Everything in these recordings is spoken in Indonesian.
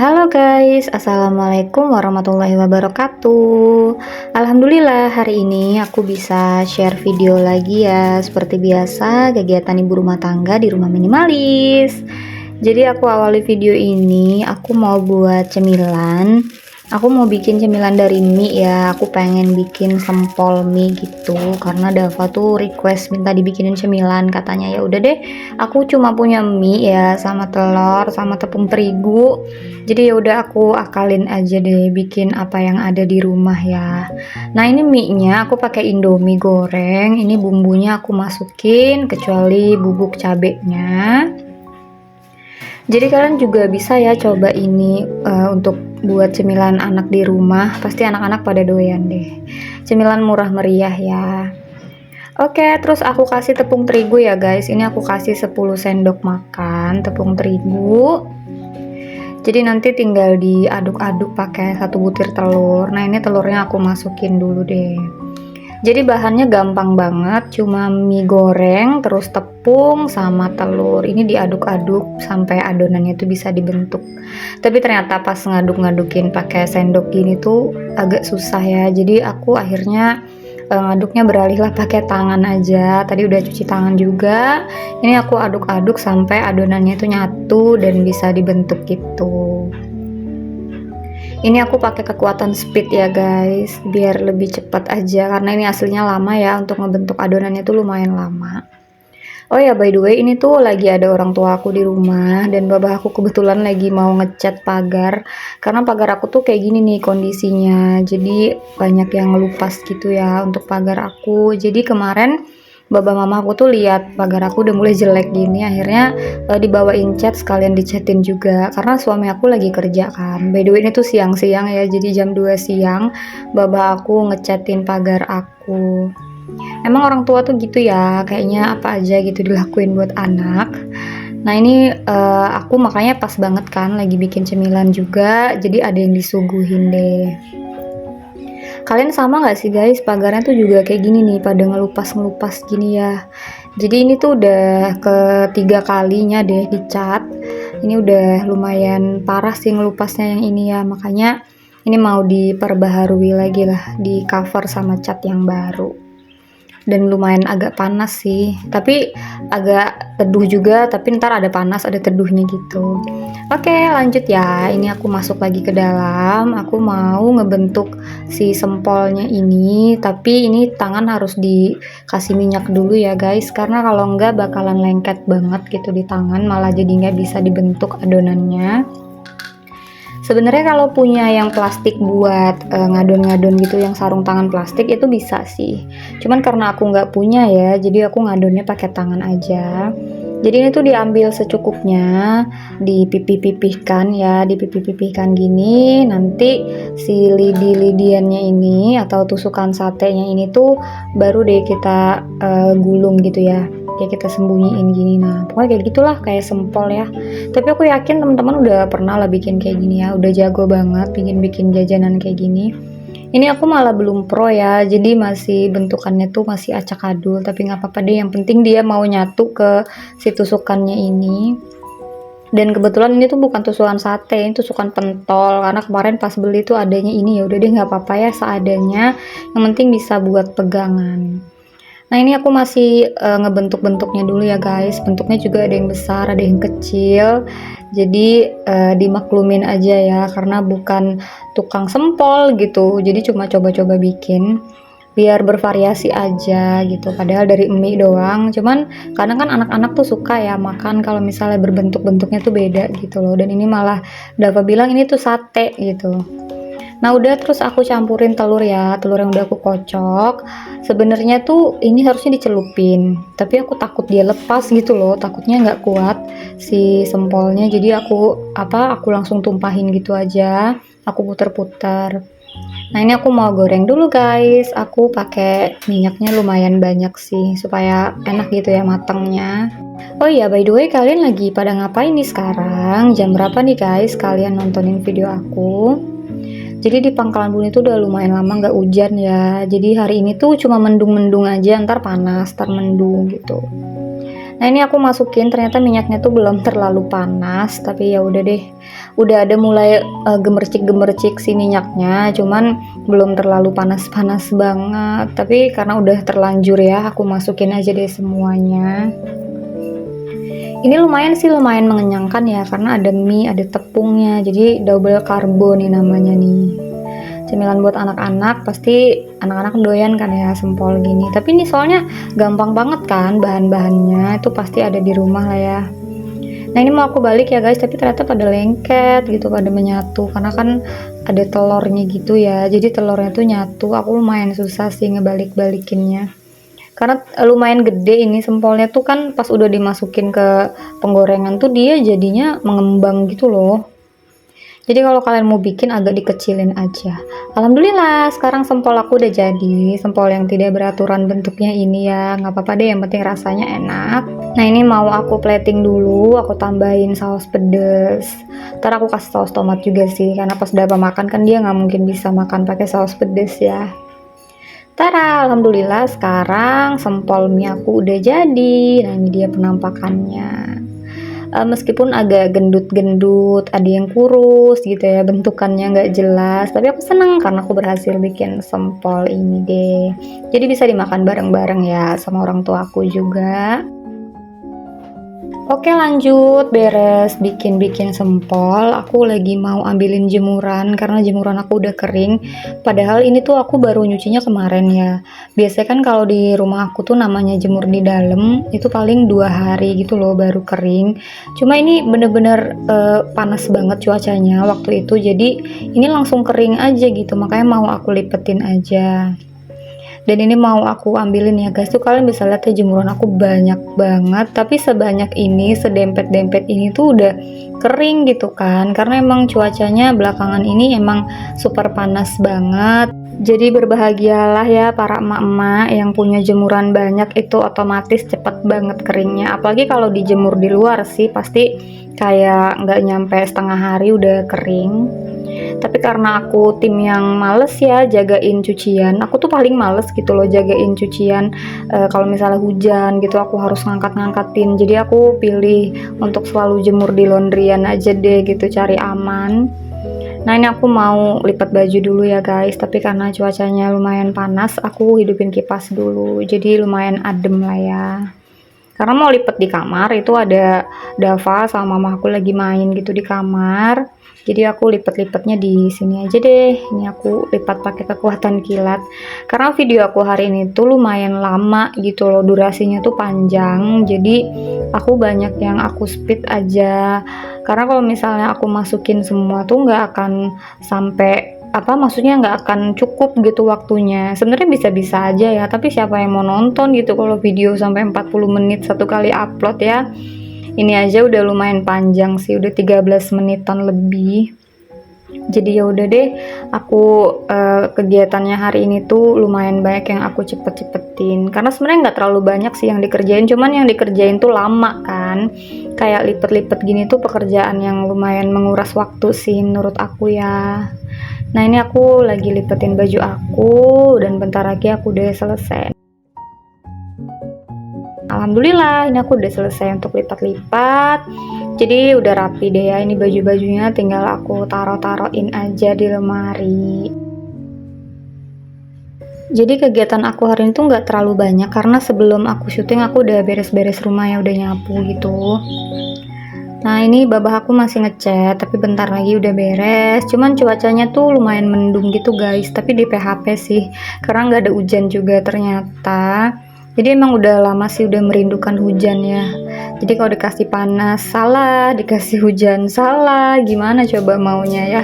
Halo guys, Assalamualaikum warahmatullahi wabarakatuh. Alhamdulillah hari ini aku bisa share video lagi ya. Seperti biasa kegiatan ibu rumah tangga di rumah minimalis. Jadi aku awali video ini aku mau buat cemilan. Aku mau bikin cemilan dari mie ya. Aku pengen bikin sempol mie gitu karena Dava tuh request minta dibikinin cemilan, katanya ya udah deh. Aku cuma punya mie ya sama telur sama tepung terigu. Jadi ya udah aku akalin aja deh bikin apa yang ada di rumah ya. Nah, ini mie-nya aku pakai Indomie goreng. Ini bumbunya aku masukin kecuali bubuk cabenya. Jadi kalian juga bisa ya coba ini untuk buat cemilan anak di rumah. Pasti anak-anak pada doyan deh. Cemilan murah meriah ya. Oke, terus aku kasih tepung terigu ya guys. Ini aku kasih 10 sendok makan tepung terigu. Jadi nanti tinggal diaduk-aduk pakai 1 butir telur. Nah, ini telurnya aku masukin dulu deh. Jadi bahannya gampang banget, cuma mie goreng, terus tepung sama telur. Ini diaduk-aduk sampai adonannya itu bisa dibentuk. Tapi ternyata pas ngaduk-ngadukin pakai sendok gini tuh agak susah ya. Jadi aku akhirnya ngaduknya beralihlah pakai tangan aja. Tadi udah cuci tangan juga. Ini aku aduk-aduk sampai adonannya itu nyatu dan bisa dibentuk gitu. Ini aku pakai kekuatan speed ya guys, biar lebih cepat aja karena ini aslinya lama ya, untuk ngebentuk adonannya itu lumayan lama. Oh ya, by the way, ini tuh lagi ada orang tua aku di rumah dan babah aku kebetulan lagi mau ngecat pagar karena pagar aku tuh kayak gini nih kondisinya. Jadi banyak yang ngelupas gitu ya untuk pagar aku. Jadi kemarin Baba mama aku tuh lihat pagar aku udah mulai jelek gini, akhirnya dibawain cat sekalian dicatin juga karena suami aku lagi kerja kan. By the way, ini tuh siang-siang ya, jadi jam 2 siang baba aku ngecatin pagar aku. Emang orang tua tuh gitu ya, kayaknya apa aja gitu dilakuin buat anak. Nah, ini aku makanya pas banget kan lagi bikin cemilan juga, jadi ada yang disuguhin deh. Kalian sama nggak sih guys, pagarnya tuh juga kayak gini nih, pada ngelupas-ngelupas gini ya. Jadi ini tuh udah ketiga kalinya deh dicat. Ini udah lumayan parah sih ngelupasnya yang ini ya, makanya ini mau diperbaharui lagi lah, di cover sama cat yang baru. Dan lumayan agak panas sih, tapi agak teduh juga, tapi ntar ada panas ada teduhnya gitu. Oke, lanjut ya. Ini aku masuk lagi ke dalam, aku mau ngebentuk si sempolnya ini, tapi ini tangan harus dikasih minyak dulu ya guys, karena kalau enggak bakalan lengket banget gitu di tangan, malah jadi nggak bisa dibentuk adonannya. Sebenarnya kalau punya yang plastik buat ngadon-ngadon gitu, yang sarung tangan plastik itu bisa sih. Cuman karena aku nggak punya ya, jadi aku ngadonnya pakai tangan aja. Jadi ini tuh diambil secukupnya, dipipih-pipihkan ya, dipipih-pipihkan gini. Nanti si lidi-lidiannya ini atau tusukan satenya ini tuh baru deh kita gulung gitu ya. Kayak kita sembunyiin gini. Nah, pokoknya kayak gitulah, kayak sempol ya. Tapi aku yakin teman-teman udah pernah lah bikin kayak gini ya, udah jago banget bikin jajanan kayak gini. Ini aku malah belum pro ya, jadi masih bentukannya tuh masih acak adul, tapi nggak apa-apa deh, yang penting dia mau nyatu ke si tusukannya ini. Dan kebetulan ini tuh bukan tusukan sate, ini tusukan pentol, karena kemarin pas beli tuh adanya ini, ya udah deh nggak apa-apa ya seadanya, yang penting bisa buat pegangan. Nah, ini aku masih ngebentuk-bentuknya dulu ya guys. Bentuknya juga ada yang besar, ada yang kecil. Jadi dimaklumin aja ya, karena bukan tukang sempol gitu. Jadi cuma coba-coba bikin biar bervariasi aja gitu. Padahal dari mie doang. Cuman kadang kan anak-anak tuh suka ya makan kalau misalnya berbentuk-bentuknya tuh beda gitu loh. Dan ini malah Dava bilang ini tuh sate gitu. Nah, udah, terus aku campurin telur ya, telur yang udah aku kocok. Sebenarnya tuh ini harusnya dicelupin, tapi aku takut dia lepas gitu loh, takutnya nggak kuat si sempolnya. Jadi aku langsung tumpahin gitu aja, aku puter-puter. Nah, ini aku mau goreng dulu guys. Aku pakai minyaknya lumayan banyak sih supaya enak gitu ya matangnya. Oh iya, by the way, kalian lagi pada ngapain nih sekarang? Jam berapa nih guys kalian nontonin video aku? Jadi di Pangkalan Bun itu udah lumayan lama nggak hujan ya. Jadi hari ini tuh cuma mendung-mendung aja, ntar panas, ntar mendung gitu. Nah, ini aku masukin, ternyata minyaknya tuh belum terlalu panas, tapi ya udah deh. udah ada mulai gemercik-gemercik si minyaknya, cuman belum terlalu panas-panas banget. Tapi karena udah terlanjur ya, aku masukin aja deh semuanya. Ini lumayan sih, lumayan mengenyangkan ya, karena ada mie, ada tepungnya, jadi double karbo nih namanya nih. Cemilan buat anak-anak, pasti anak-anak doyan kan ya sempol gini. Tapi ini soalnya gampang banget kan bahan-bahannya, itu pasti ada di rumah lah ya. Nah ini mau aku balik ya guys, tapi ternyata pada lengket gitu, pada menyatu, karena kan ada telurnya gitu ya, jadi telurnya tuh nyatu. Aku lumayan susah sih ngebalik-balikinnya, karena lumayan gede ini sempolnya tuh kan. Pas udah dimasukin ke penggorengan tuh dia jadinya mengembang gitu loh. Jadi kalau kalian mau bikin agak dikecilin aja. Alhamdulillah sekarang sempol aku udah jadi, sempol yang tidak beraturan bentuknya ini ya, nggak apa-apa deh, yang penting rasanya enak. Nah ini mau aku plating dulu, aku tambahin saus pedes. Ntar aku kasih saus tomat juga sih, karena pas Dapa makan kan dia nggak mungkin bisa makan pakai saus pedes ya. Tara, alhamdulillah sekarang sempol mie aku udah jadi. Nah ini dia penampakannya. Meskipun agak gendut-gendut, ada yang kurus gitu ya, bentukannya nggak jelas, tapi aku seneng karena aku berhasil bikin sempol ini deh. Jadi bisa dimakan bareng-bareng ya sama orang tua aku juga. Oke lanjut, beres bikin-bikin sempol, aku lagi mau ambilin jemuran karena jemuran aku udah kering. Padahal ini tuh aku baru nyucinya kemarin ya. Biasanya kan kalau di rumah aku tuh namanya jemur di dalam itu paling 2 hari gitu loh baru kering. Cuma ini bener-bener panas banget cuacanya waktu itu, jadi ini langsung kering aja gitu, makanya mau aku lipetin aja. Dan ini mau aku ambilin ya guys, tuh kalian bisa lihat ya jemuran aku banyak banget, tapi sebanyak ini, sedempet-dempet ini tuh udah kering gitu kan, karena emang cuacanya belakangan ini emang super panas banget. Jadi berbahagialah ya para emak-emak yang punya jemuran banyak, itu otomatis cepet banget keringnya. Apalagi kalau dijemur di luar sih pasti kayak nggak nyampe setengah hari udah kering. Tapi karena aku tim yang males ya jagain cucian, aku tuh paling males gitu loh jagain cucian. Kalau misalnya hujan gitu aku harus ngangkat-ngangkatin, jadi aku pilih untuk selalu jemur di laundryan aja deh gitu, cari aman. Nah ini aku mau lipat baju dulu ya guys, tapi karena cuacanya lumayan panas aku hidupin kipas dulu, jadi lumayan adem lah ya. Karena mau lipat di kamar, itu ada Dava sama mama aku lagi main gitu di kamar. Jadi aku lipat-lipatnya di sini aja deh. Ini aku lipat pakai kekuatan kilat. Karena video aku hari ini tuh lumayan lama gitu loh, durasinya tuh panjang. Jadi aku banyak yang aku speed aja. Karena kalau misalnya aku masukin semua tuh nggak akan sampai maksudnya nggak akan cukup gitu waktunya. Sebenarnya bisa-bisa aja ya, tapi siapa yang mau nonton gitu kalau video sampai 40 menit satu kali upload ya. Ini aja udah lumayan panjang sih, udah 13 menitan lebih. Jadi ya udah deh, aku kegiatannya hari ini tuh lumayan banyak yang aku cepet-cepetin, karena sebenarnya nggak terlalu banyak sih yang dikerjain, cuman yang dikerjain tuh lama kan. Kayak lipet-lipet gini tuh pekerjaan yang lumayan menguras waktu sih menurut aku ya. Nah ini aku lagi lipetin baju aku, dan bentar lagi aku udah selesai. Alhamdulillah ini aku udah selesai untuk lipat-lipat, jadi udah rapi deh ya. Ini baju-bajunya tinggal aku taruh-taruhin aja di lemari. Jadi kegiatan aku hari ini tuh nggak terlalu banyak, karena sebelum aku syuting aku udah beres-beres rumah ya, udah nyapu gitu. Nah ini babah aku masih ngecat, tapi bentar lagi udah beres. Cuman cuacanya tuh lumayan mendung gitu guys, tapi di PHP sih, karena nggak ada hujan juga ternyata. Jadi emang udah lama sih udah merindukan hujan ya. Jadi kalau dikasih panas salah, dikasih hujan salah, gimana coba maunya ya.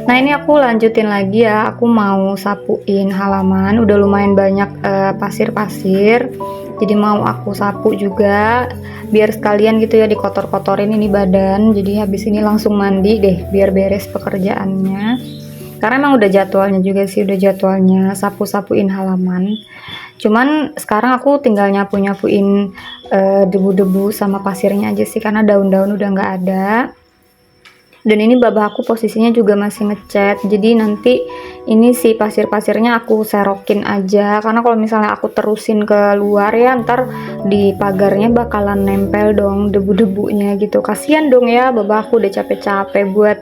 Nah ini aku lanjutin lagi ya, aku mau sapuin halaman, udah lumayan banyak pasir-pasir. Jadi mau aku sapu juga, biar sekalian gitu ya dikotor-kotorin ini badan. Jadi habis ini langsung mandi deh, biar beres pekerjaannya. Karena emang udah jadwalnya juga sih, udah jadwalnya sapu-sapuin halaman. Cuman sekarang aku tinggal nyapu-nyapuin debu-debu sama pasirnya aja sih, karena daun-daun udah nggak ada. Dan ini babah aku posisinya juga masih ngecat, jadi nanti Ini sih pasir-pasirnya aku serokin aja, karena kalau misalnya aku terusin ke luar ya ntar di pagarnya bakalan nempel dong debu-debunya gitu. Kasihan dong ya, babah aku udah capek-capek buat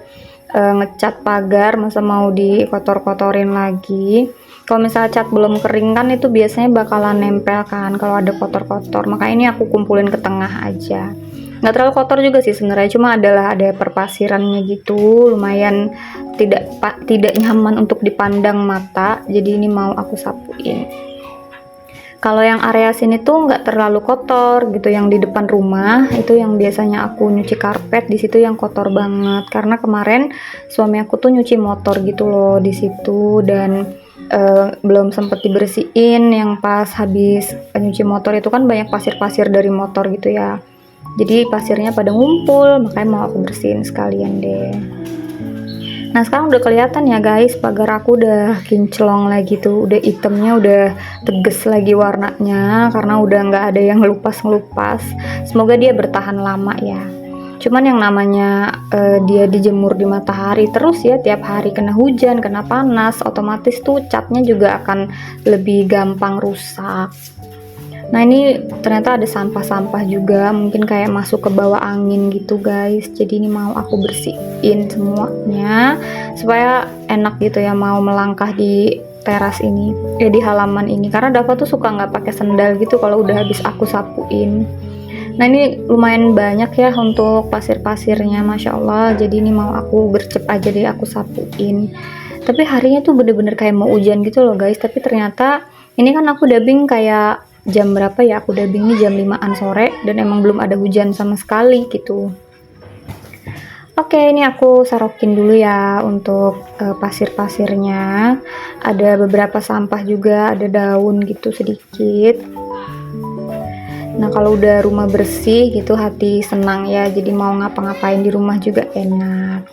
ngecat pagar, masa mau dikotor-kotorin lagi. Kalau misalnya cat belum kering kan itu biasanya bakalan nempel kan kalau ada kotor-kotor, maka ini aku kumpulin ke tengah aja. Nggak terlalu kotor juga sih sebenarnya, cuma ada perpasirannya gitu, lumayan tidak nyaman untuk dipandang mata, jadi ini mau aku sapuin. Kalau yang area sini tuh nggak terlalu kotor gitu, yang di depan rumah itu yang biasanya aku nyuci karpet, di situ yang kotor banget karena kemarin suami aku tuh nyuci motor gitu loh di situ, dan belum sempet dibersihin. Yang pas habis nyuci motor itu kan banyak pasir-pasir dari motor gitu ya, jadi pasirnya pada ngumpul, makanya mau aku bersihin sekalian deh. Nah sekarang udah kelihatan ya guys, pagar aku udah kinclong lagi tuh, udah itemnya udah teges lagi warnanya karena udah nggak ada yang ngelupas. Semoga dia bertahan lama ya. Cuman yang namanya dia dijemur di matahari terus ya, tiap hari kena hujan, kena panas, otomatis tuh catnya juga akan lebih gampang rusak. Nah ini ternyata ada sampah-sampah juga, mungkin kayak masuk ke bawah angin gitu guys, jadi ini mau aku bersihin semuanya supaya enak gitu ya mau melangkah di teras ini, di halaman ini, karena Dava tuh suka nggak pakai sendal gitu kalau udah habis aku sapuin. Nah ini lumayan banyak ya untuk pasir-pasirnya, Masya Allah, jadi ini mau aku gercep aja deh aku sapuin. Tapi harinya tuh bener-bener kayak mau hujan gitu loh guys, tapi ternyata ini kan aku dubbing kayak jam berapa ya, aku dubbing ini jam 5-an sore dan emang belum ada hujan sama sekali gitu. Oke, ini aku sarokin dulu ya untuk pasir-pasirnya. Ada beberapa sampah juga, ada daun gitu sedikit. Nah kalau udah rumah bersih gitu hati senang ya, jadi mau ngapa-ngapain di rumah juga enak.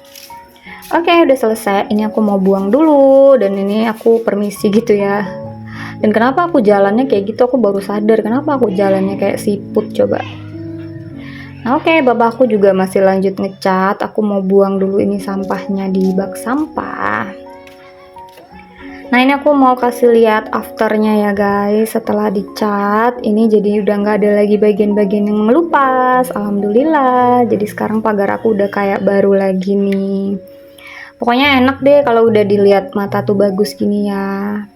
Oke, udah selesai, ini aku mau buang dulu, dan ini aku permisi gitu ya. Dan kenapa aku jalannya kayak gitu, aku baru sadar kenapa aku jalannya kayak siput coba. Nah oke, bapakku juga masih lanjut ngecat, aku mau buang dulu ini sampahnya di bak sampah. Nah ini aku mau kasih lihat afternya ya guys, setelah dicat ini jadi udah nggak ada lagi bagian-bagian yang melupas, alhamdulillah. Jadi sekarang pagar aku udah kayak baru lagi nih. Pokoknya enak deh kalau udah dilihat mata tuh bagus gini ya.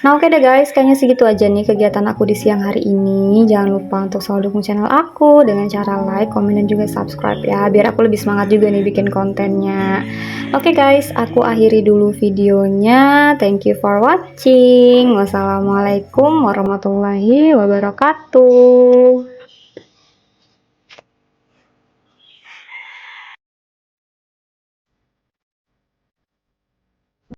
Nah oke deh guys, kayaknya segitu aja nih kegiatan aku di siang hari ini. Jangan lupa untuk selalu dukung channel aku dengan cara like, komen, dan juga subscribe ya, biar aku lebih semangat juga nih bikin kontennya. Oke guys, aku akhiri dulu videonya. Thank you for watching. Wassalamualaikum warahmatullahi wabarakatuh.